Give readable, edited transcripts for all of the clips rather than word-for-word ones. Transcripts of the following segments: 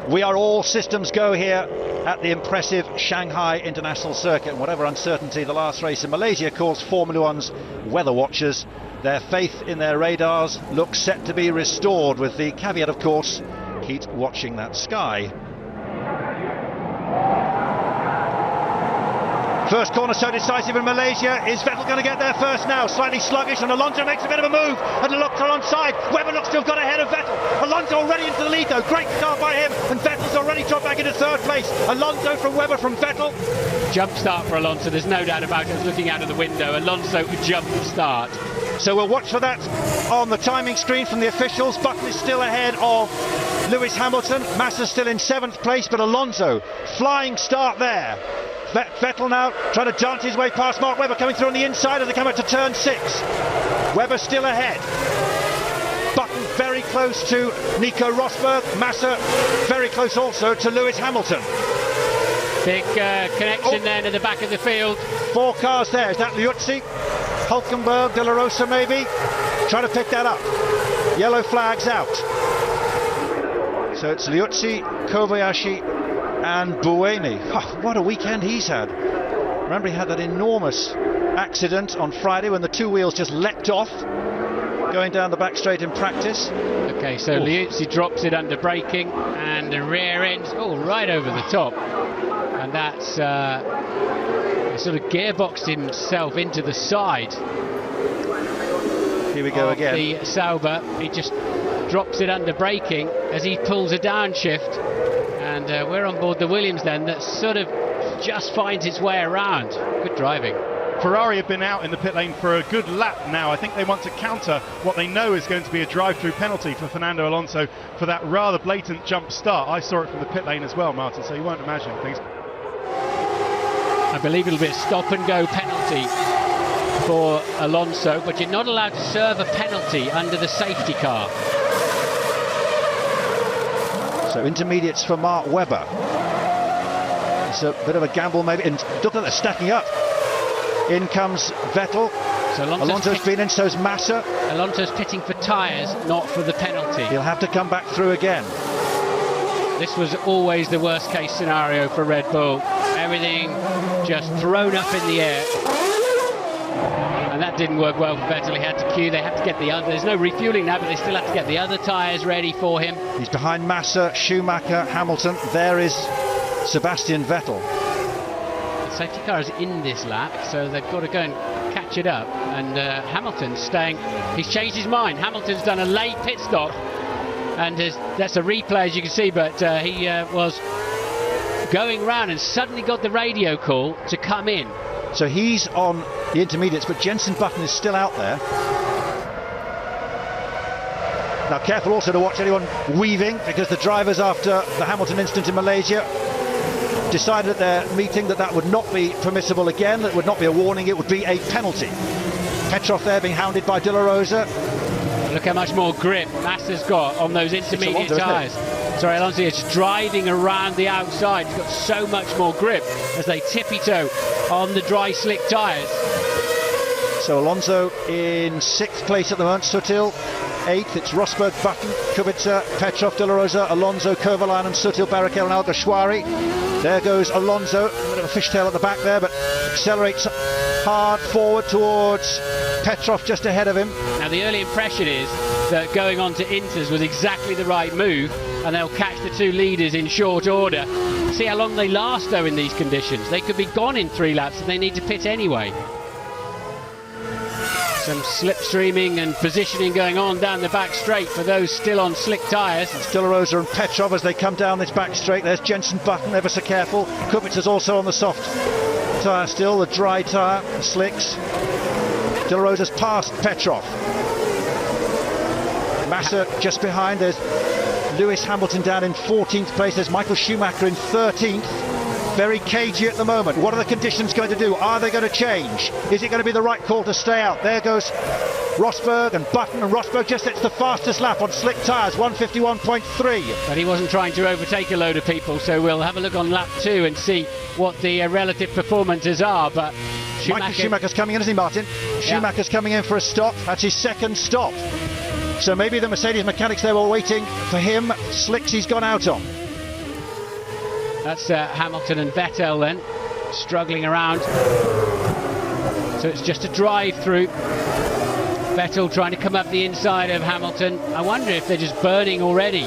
We are all systems go here at the impressive Shanghai International Circuit, and whatever uncertainty the last race in Malaysia caused Formula One's weather watchers, their faith in their radars looks set to be restored, with the caveat, of course, keep watching that sky. First corner so decisive in Malaysia. Is Vettel going to get there first now? Slightly sluggish, and Alonso makes a bit of a move and looks alongside. Webber looks to have got ahead of Vettel. Alonso already into the lead though. Great start by him, and Vettel's already dropped back into third place. Alonso from Webber from Vettel. Jump start for Alonso, there's no doubt about it. Looking out of the window, Alonso jump start. So we'll watch for that on the timing screen from the officials. Button is still ahead of Lewis Hamilton. Massa's still in 7th place, but Alonso, flying start there. Vettel now trying to dance his way past Mark Webber, coming through on the inside as they come up to turn 6. Webber still ahead. Button very close to Nico Rosberg. Massa very close also to Lewis Hamilton. Big connection then at the back of the field. 4 cars there. Is that Liuzzi? Hulkenberg, De La Rosa maybe? Trying to pick that up. Yellow flags out. So it's Liuzzi, Kobayashi and Buemi. Oh, what a weekend he's had. Remember, he had that enormous accident on Friday when the 2 wheels just leapt off going down the back straight in practice. Okay, so Liuzzi drops it under braking, and the rear end right over the top, and that's sort of gearboxed himself into the side. Here we go again. The Sauber, he just drops it under braking as he pulls a downshift. And we're on board the Williams then, that sort of just finds its way around. Good driving. Ferrari have been out in the pit lane for a good lap now. I think they want to counter what they know is going to be a drive-through penalty for Fernando Alonso for that rather blatant jump start. I saw it from the pit lane as well, Martin, so you won't imagine things. I believe it'll be a stop-and-go penalty for Alonso, but you're not allowed to serve a penalty under the safety car. So intermediates for Mark Webber. It's a bit of a gamble maybe. And look at that, stacking up. In comes Vettel. So Alonso's been in, so's Massa. Alonso's pitting for tyres, not for the penalty. He'll have to come back through again. This was always the worst case scenario for Red Bull. Everything just thrown up in the air. And that didn't work well for Vettel. He had to queue. They had to get the other. There's no refueling now, but they still have to get the other tyres ready for him. He's behind Massa, Schumacher, Hamilton. There is Sebastian Vettel. The safety car is in this lap, so they've got to go and catch it up. And Hamilton's staying. He's changed his mind. Hamilton's done a late pit stop, and that's a replay as you can see. But he was going round and suddenly got the radio call to come in. So he's on the intermediates, but Jenson Button is still out there. Now careful also to watch anyone weaving, because the drivers, after the Hamilton incident in Malaysia, decided at their meeting that would not be permissible again, that would not be a warning, it would be a penalty. Petrov there being hounded by De La Rosa. Look how much more grip Massa's got on those intermediate tyres. Sorry, Alonso is driving around the outside. He's got so much more grip as they tippy-toe on the dry slick tyres. So Alonso in 6th place at the moment, Sutil 8th. It's Rosberg, Button, Kubica, Petrov, De La Rosa, Alonso, Kovalainen, Sutil, Barrichello and Alguersuari. There goes Alonso, a bit of a fishtail at the back there, but accelerates hard forward towards Petrov just ahead of him. Now the early impression is that going on to Inters was exactly the right move, and they'll catch the 2 leaders in short order. See how long they last though in these conditions. They could be gone in 3 laps and they need to pit anyway. Some slipstreaming and positioning going on down the back straight for those still on slick tyres. It's De La Rosa and Petrov as they come down this back straight. There's Jenson Button, ever so careful. Kubica's also on the soft tyre still, the dry tyre, the slicks. De La Rosa's past Petrov. Massa just behind. There's Lewis Hamilton down in 14th place. There's Michael Schumacher in 13th. Very cagey at the moment. What are the conditions going to do? Are they going to change? Is it going to be the right call to stay out? There goes Rosberg and Button, and Rosberg just sets the fastest lap on slick tyres, 151.3. But he wasn't trying to overtake a load of people, so we'll have a look on lap 2 and see what the relative performances are. But Schumacher's coming in, isn't he, Martin? Schumacher's coming in for a stop. That's his 2nd stop. So maybe the Mercedes mechanics there were waiting for him. Slicks he's gone out on. That's Hamilton and Vettel then, struggling around. So it's just a drive through. Vettel trying to come up the inside of Hamilton. I wonder if they're just burning already,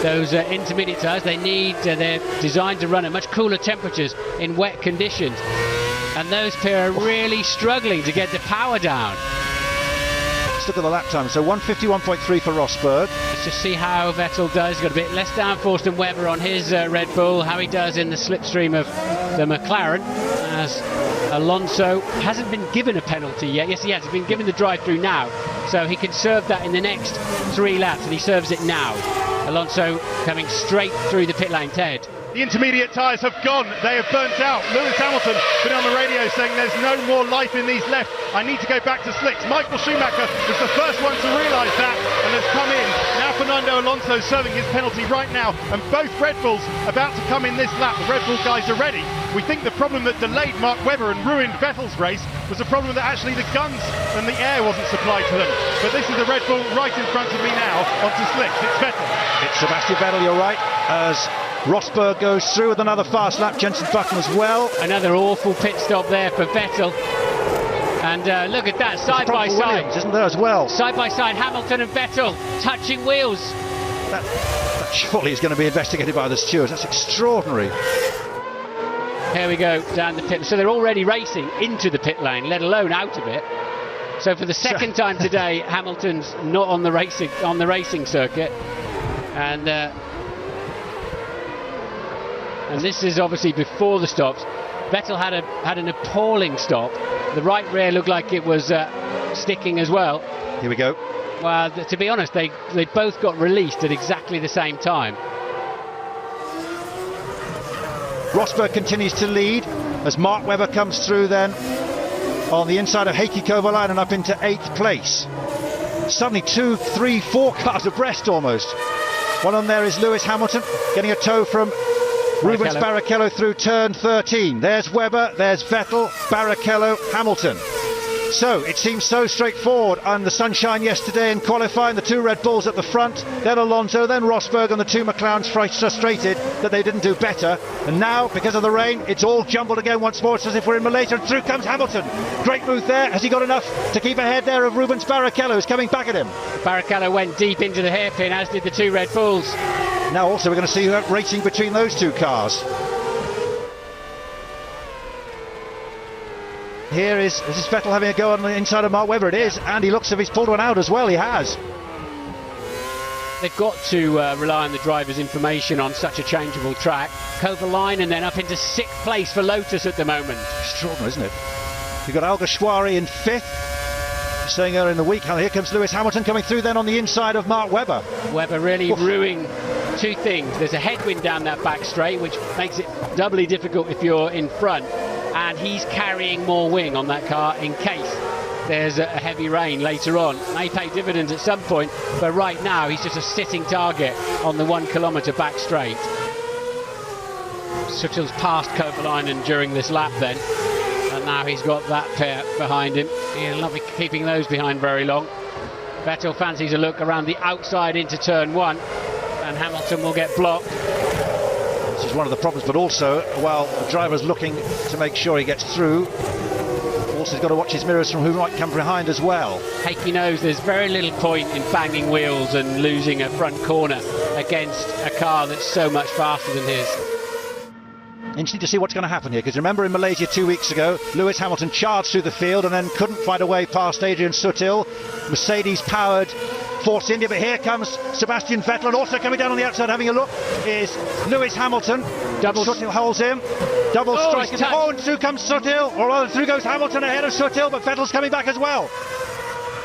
those intermediate tyres. They need, they're designed to run at much cooler temperatures in wet conditions. And those pair are really struggling to get the power down. Let's look at the lap time. So 151.3 for Rosberg. Let's just see how Vettel does. He's got a bit less downforce than Webber on his Red Bull. How he does in the slipstream of the McLaren, as Alonso hasn't been given a penalty yet. Yes, he has. He's been given the drive-through now. So he can serve that in the next 3 laps, and he serves it now. Alonso coming straight through the pit lane. Ted. The intermediate tyres have gone, they have burnt out. Lewis Hamilton been on the radio saying there's no more life in these left, I need to go back to slicks. Michael Schumacher was the first one to realise that and has come in. Now Fernando Alonso serving his penalty right now, and both Red Bulls about to come in this lap. The Red Bull guys are ready. We think the problem that delayed Mark Webber and ruined Vettel's race was the problem that actually the guns and the air wasn't supplied to them. But this is the Red Bull right in front of me now onto slicks. It's Vettel. It's Sebastian Vettel, you're right, as Rosberg goes through with another fast lap. Jenson Button as well. Another awful pit stop there for Vettel. And look at that, side by side. Williams, isn't there as well? Side by side, Hamilton and Vettel touching wheels. That surely is going to be investigated by the stewards. That's extraordinary. Here we go down the pit. So they're already racing into the pit lane, let alone out of it. So for the second time today, Hamilton's not on the racing circuit, and this is obviously before the stops. Vettel had an appalling stop. The right rear looked like it was sticking as well. Here we go. Well, to be honest, they both got released at exactly the same time. Rosberg continues to lead as Mark Webber comes through then on the inside of Heikki Kovalainen up into 8th place. Suddenly 2, 3, 4 cars abreast almost. One on there is Lewis Hamilton getting a tow from Rubens Barrichello through turn 13. There's Webber, there's Vettel, Barrichello, Hamilton. So it seems so straightforward on the sunshine yesterday in qualifying. The 2 Red Bulls at the front, then Alonso, then Rosberg, and the 2 McLarens frustrated that they didn't do better. And now, because of the rain, it's all jumbled again once more. It's as if we're in Malaysia, and through comes Hamilton. Great move there. Has he got enough to keep ahead there of Rubens Barrichello, who's coming back at him? Barrichello went deep into the hairpin, as did the 2 Red Bulls. Now also we're going to see racing between those 2 cars. Here is Vettel having a go on the inside of Mark Webber. It is, and he looks as if he's pulled one out as well. He has. They've got to rely on the driver's information on such a changeable track. Kovalainen then up into 6th place for Lotus at the moment. Extraordinary, isn't it? You've got Alguersuari in 5th. Saying earlier in the week, here comes Lewis Hamilton coming through then on the inside of Mark Webber. Webber really ruining 2 things. There's a headwind down that back straight, which makes it doubly difficult if you're in front. And he's carrying more wing on that car in case there's a heavy rain later on. May pay dividends at some point, but right now he's just a sitting target on the 1 kilometre back straight. Suttil's passed Kovalainen during this lap then, and now he's got that pair behind him. He'll not be keeping those behind very long. Vettel fancies a look around the outside into turn 1, and Hamilton will get blocked. This is one of the problems, but also while the driver's looking to make sure he gets through, also he's got to watch his mirrors from who might come behind as well. Heikki knows there's very little point in banging wheels and losing a front corner against a car that's so much faster than his. Interesting to see what's going to happen here, because remember in Malaysia 2 weeks ago, Lewis Hamilton charged through the field and then couldn't find a way past Adrian Sutil. Mercedes powered Force India, but here comes Sebastian Vettel, and also coming down on the outside having a look is Lewis Hamilton. Sutil holds him, double strike, and through comes Sutil, or rather through goes Hamilton ahead of Sutil, but Vettel's coming back as well.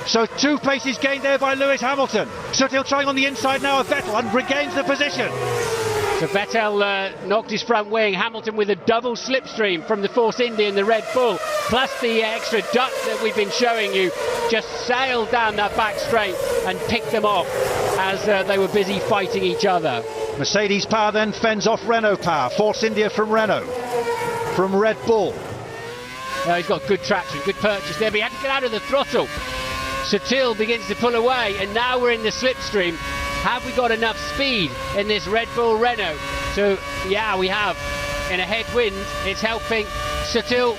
So 2 places gained there by Lewis Hamilton. Sutil trying on the inside now of Vettel and regains the position. So Vettel knocked his front wing. Hamilton with a double slipstream from the Force India and the Red Bull, plus the extra duct that we've been showing you, just sailed down that back straight and picked them off as they were busy fighting each other. Mercedes power then fends off Renault power. Force India from Renault, from Red Bull. He's got good traction, good purchase there, but he had to get out of the throttle. Sutil begins to pull away, and now we're in the slipstream. Have we got enough speed in this Red Bull Renault? So, yeah, we have. in a headwind, it's helping. Sutil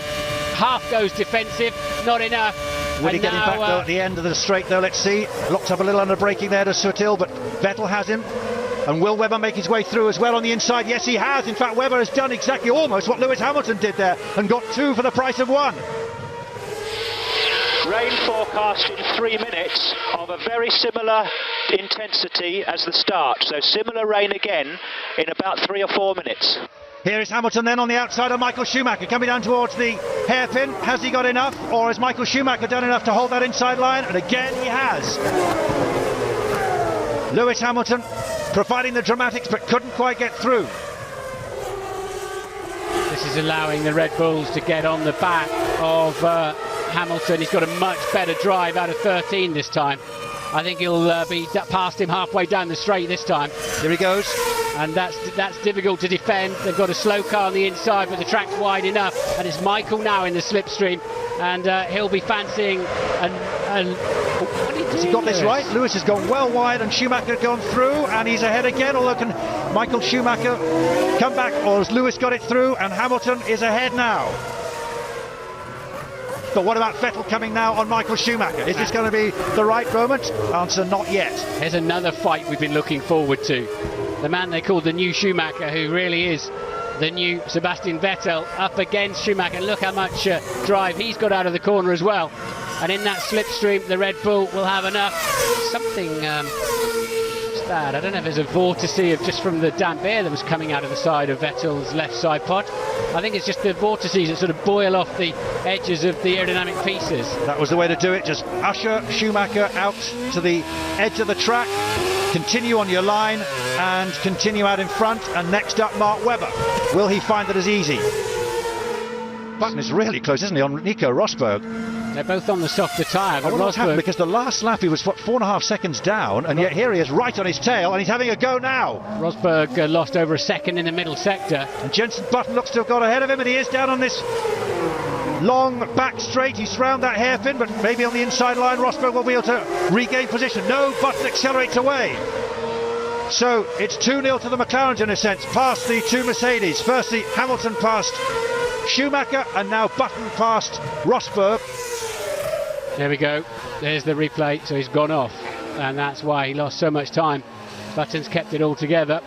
half goes defensive, not enough. Will he get him back though at the end of the straight though? Let's see. Locked up a little under braking there to Sutil, but Vettel has him. And will Webber make his way through as well on the inside? Yes, he has. In fact, Webber has done exactly almost what Lewis Hamilton did there and got 2 for the price of 1. Rain forecast in 3 minutes of a very similar intensity as the start. So similar rain again in about 3 or 4 minutes. Here is Hamilton then on the outside of Michael Schumacher coming down towards the hairpin. Has he got enough, or has Michael Schumacher done enough to hold that inside line? And again he has. Lewis Hamilton providing the dramatics but couldn't quite get through. This is allowing the Red Bulls to get on the back of Hamilton. He's got a much better drive out of 13 this time. I think he'll be past him halfway down the straight this time. Here he goes. And that's difficult to defend. They've got a slow car on the inside, but the track's wide enough. And it's Michael now in the slipstream, and he'll be fancying. Has he got this right? Lewis has gone well wide, and Schumacher gone through, and he's ahead again. Although can Michael Schumacher come back, or has Lewis got it through? And Hamilton is ahead now. But what about Vettel coming now on Michael Schumacher? Is this going to be the right moment? Answer, not yet. Here's another fight we've been looking forward to. The man they call the new Schumacher, who really is the new Sebastian Vettel, up against Schumacher. Look how much drive he's got out of the corner as well. And in that slipstream, the Red Bull will have enough. Something, what's that? I don't know if there's a vortice of just from the damp air that was coming out of the side of Vettel's left side pod. I think it's just the vortices that sort of boil off the edges of the aerodynamic pieces. That was the way to do it. Just usher Schumacher out to the edge of the track, continue on your line and continue out in front. And next up, Mark Webber. Will he find it as easy? Button is really close, isn't he, on Nico Rosberg? They're both on the softer tyre, but what's happened, Rosberg... because the last lap he was, 4.5 seconds down, and yet here he is right on his tail, and he's having a go now. Rosberg lost over a second in the middle sector. And Jenson Button looks to have got ahead of him, and he is down on this long back straight. He's round that hairpin, but maybe on the inside line Rosberg will be able to regain position. No, Button accelerates away. So it's 2-0 to the McLarens in a sense, past the 2 Mercedes. Firstly, Hamilton past Schumacher, and now Button past Rosberg. There we go. There's the replay. So he's gone off, and that's why he lost so much time. Button's kept it all together,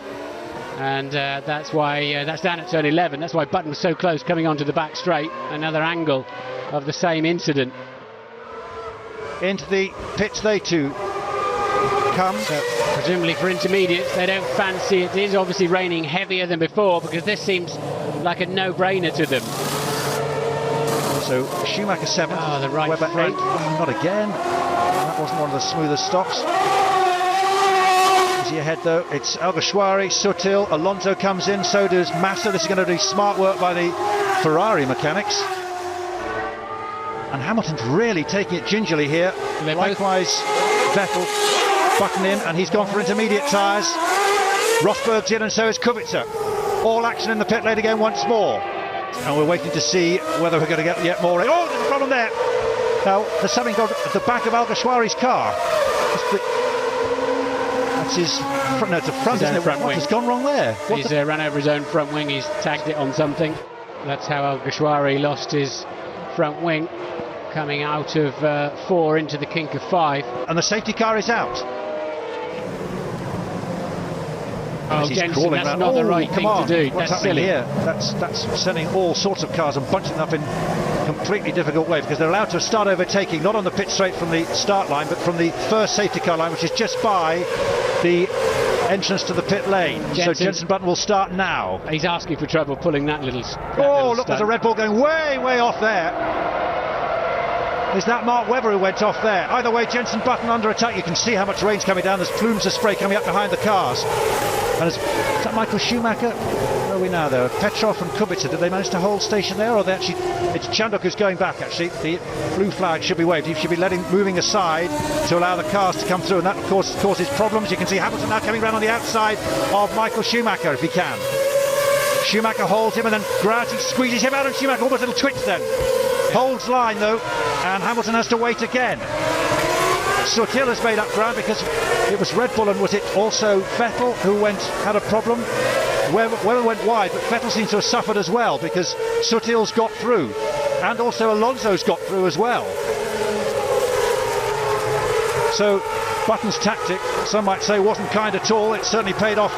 and that's why that's down at turn 11. That's why Button was so close coming onto the back straight. Another angle of the same incident. Into the pits they too come. So presumably for intermediates, they don't fancy it. It is obviously raining heavier than before, because this seems like a no-brainer to them. So Schumacher 7th, the right Webber front. 8th. Oh, not again. That wasn't one of the smoothest stops. Is he ahead though? It's Alguersuari, Sutil, Alonso comes in, so does Massa. This is going to be smart work by the Ferrari mechanics. And Hamilton's really taking it gingerly here. Likewise, Vettel, Button in, and he's gone for intermediate tyres. Rosberg's in, and so is Kubica. All action in the pit lane again once more. And we're waiting to see whether we're going to get yet more rain. Oh, there's a problem there. Now, there's something got at the back of Alguersuari's car. That's his front, no, it's the front, isn't it? What has gone wrong there? He's ran over his own front wing. He's tagged it on something. That's how Alguersuari lost his front wing, coming out of 4 into the kink of 5. And the safety car is out. Oh, Jenson, that's not the right thing to do. What's that's happening silly. Here? That's sending all sorts of cars and bunching them up in completely difficult ways, because they're allowed to start overtaking, not on the pit straight from the start line, but from the first safety car line, which is just by the entrance to the pit lane. So Jenson Button will start now. He's asking for trouble pulling that little... Look, there's a Red Bull going way, way off there. Is that Mark Webber who went off there? Either way, Jenson Button under attack. You can see how much rain's coming down. There's plumes of spray coming up behind the cars. And is that Michael Schumacher? Where are we now, though? Petrov and Kubica, did they manage to hold station there? Or they actually, it's Chandok who's going back, actually. The blue flag should be waved. He should be moving aside to allow the cars to come through. And that, of course, causes problems. You can see Hamilton now coming around on the outside of Michael Schumacher, if he can. Schumacher holds him, and then Grouty squeezes him out, and Schumacher almost a little twitch then. Holds line, though, and Hamilton has to wait again. Sutil has made up ground, because it was Red Bull, and was it also Vettel who had a problem? Webber went wide, but Vettel seems to have suffered as well because Sutil's got through, and also Alonso's got through as well. So Button's tactic, some might say, wasn't kind at all. It certainly paid off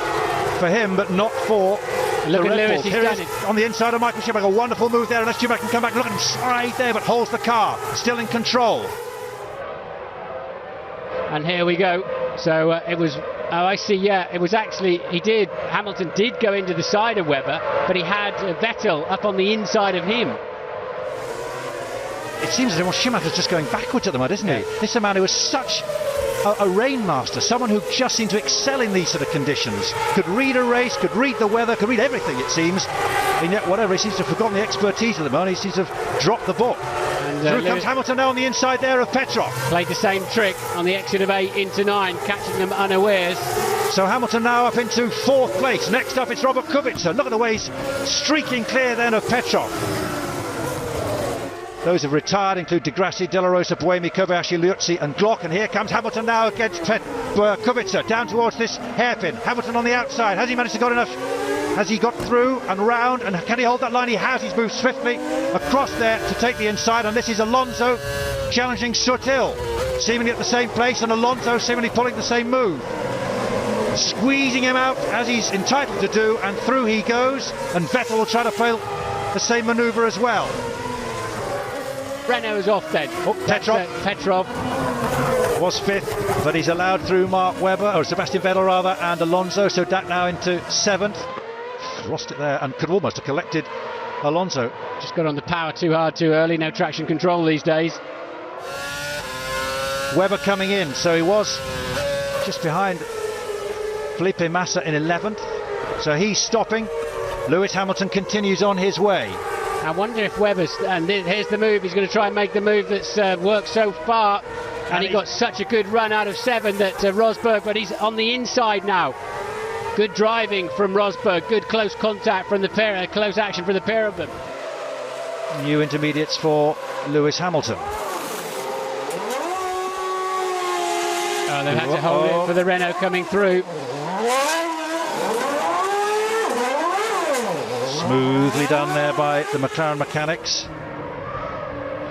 for him, but not for Look the at Red Lewis, Bulls. he's Here done is it. on the inside of Michael Schumacher, a wonderful move there, unless Schumacher can come back. Look at him slide there, but holds the car, still in control. And here we go. So it was, oh I see, yeah, it was actually, Hamilton did go into the side of Webber, but he had Vettel up on the inside of him. It seems as if Schumacher's just going backwards at the moment, isn't he? This is a man who was such a rain master, someone who just seemed to excel in these sort of conditions. Could read a race, could read the weather, could read everything, it seems. And yet, whatever, he seems to have forgotten the expertise at the moment. He seems to have dropped the book. And Through Lewis comes Hamilton now on the inside there of Petrov. played the same trick on the exit of 8 into 9, catching them unawares. So Hamilton now up into 4th place. Next up it's Robert Kubica. Look at the way he's streaking clear then of Petrov. Those who've retired include Di Grassi, De La Rosa, Buemi, Kobayashi, Liuzzi and Glock. And here comes Hamilton now against Kubica, down towards this hairpin. Hamilton on the outside. Has he managed to got enough? Has he got through and round? And can he hold that line? He has. He's moved swiftly across there to take the inside. And this is Alonso challenging Sutil, seemingly at the same place. And Alonso seemingly pulling the same move. Squeezing him out as he's entitled to do. And through he goes. And Vettel will try to play the same manoeuvre as well. Renault's off then. Oh, Petrov. Petrov Was 5th, but he's allowed through Mark Webber, or Sebastian Vettel rather, and Alonso, so that now into 7th. Lost it there and could almost have collected Alonso. just got on the power too hard too early, no traction control these days. Webber coming in, so he was just behind Felipe Massa in 11th, so he's stopping. Lewis Hamilton continues on his way. I wonder if Webber's, and here's the move, he's going to try and make the move that's worked so far, and he got such a good run out of 7 that Rosberg, but he's on the inside now. Good driving from Rosberg, good close contact from the pair, close action from the pair of them. New intermediates for Lewis Hamilton. Oh, they've had to hold it for the Renault coming through. Smoothly done there by the McLaren mechanics.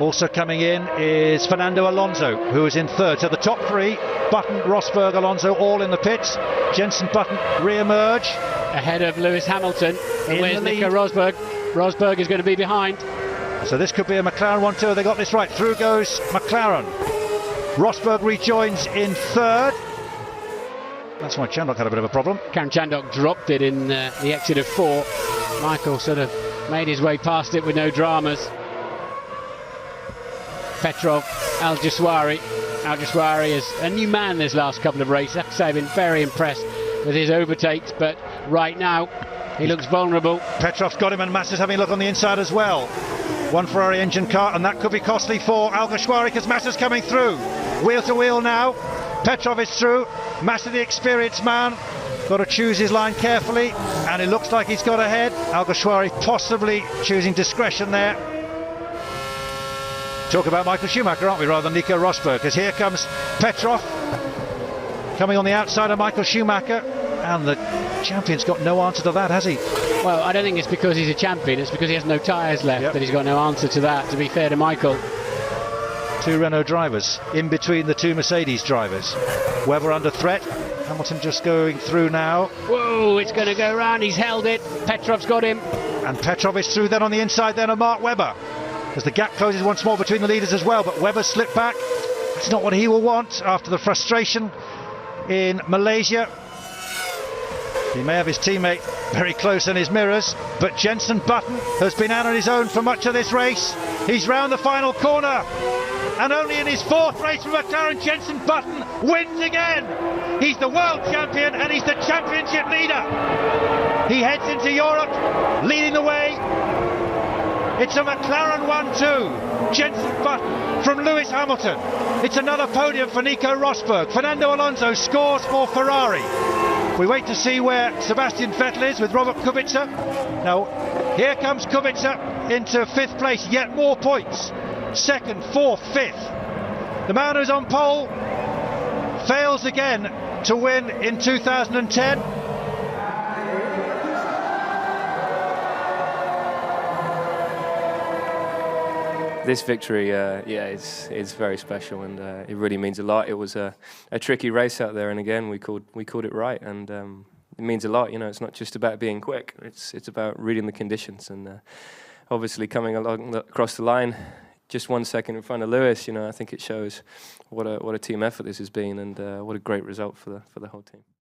Also coming in is Fernando Alonso, who is in 3rd. So the top 3, Button, Rosberg, Alonso, all in the pits. Jenson Button re-emerge. Ahead of Lewis Hamilton. And where's Nico Rosberg? Rosberg is going to be behind. So this could be a McLaren 1-2. They got this right. Through goes McLaren. Rosberg rejoins in 3rd. That's why Chandok had a bit of a problem. Karen Chandok dropped it in the exit of 4. Michael sort of made his way past it with no dramas. Petrov, Al Jaswari is a new man this last couple of races. I have to say I've been very impressed with his overtakes, but right now he looks vulnerable. Petrov's got him and Massa's having a look on the inside as well. One Ferrari engine car, and that could be costly for Al Jaswari because Massa's coming through. Wheel to wheel now. Petrov is through. Massa, the experienced man, got to choose his line carefully, and it looks like he's got ahead. Al Jaswari possibly choosing discretion there. Talk about Michael Schumacher, aren't we, rather than Nico Rosberg, because here comes Petrov coming on the outside of Michael Schumacher, and the champion's got no answer to that, has he? Well, I don't think it's because he's a champion, it's because he has no tyres left that he's got no answer to that, to be fair to Michael. 2 Renault drivers in between the 2 Mercedes drivers. Webber under threat. Hamilton just going through now. Whoa, it's going to go round, he's held it. Petrov's got him. And Petrov is through then on the inside then of Mark Webber. As the gap closes once more between the leaders as well, but Webber slipped back. That's not what he will want after the frustration in Malaysia. He may have his teammate very close in his mirrors, but Jenson Button has been out on his own for much of this race. He's round the final corner, and only in his 4th race for McLaren, Jenson Button wins again. He's the world champion and he's the championship leader. He heads into Europe, leading the way. It's a McLaren 1-2. Jenson Button from Lewis Hamilton. It's another podium for Nico Rosberg. Fernando Alonso scores for Ferrari. We wait to see where Sebastian Vettel is with Robert Kubica. Now, here comes Kubica into 5th place, yet more points. 2nd, 4th, 5th. The man who's on pole fails again to win in 2010. This victory, is very special, and it really means a lot. It was a tricky race out there, and again we called it right, and it means a lot. You know, it's not just about being quick; it's about reading the conditions, and obviously coming along across the line just 1 second in front of Lewis. You know, I think it shows what a team effort this has been, and what a great result for the whole team.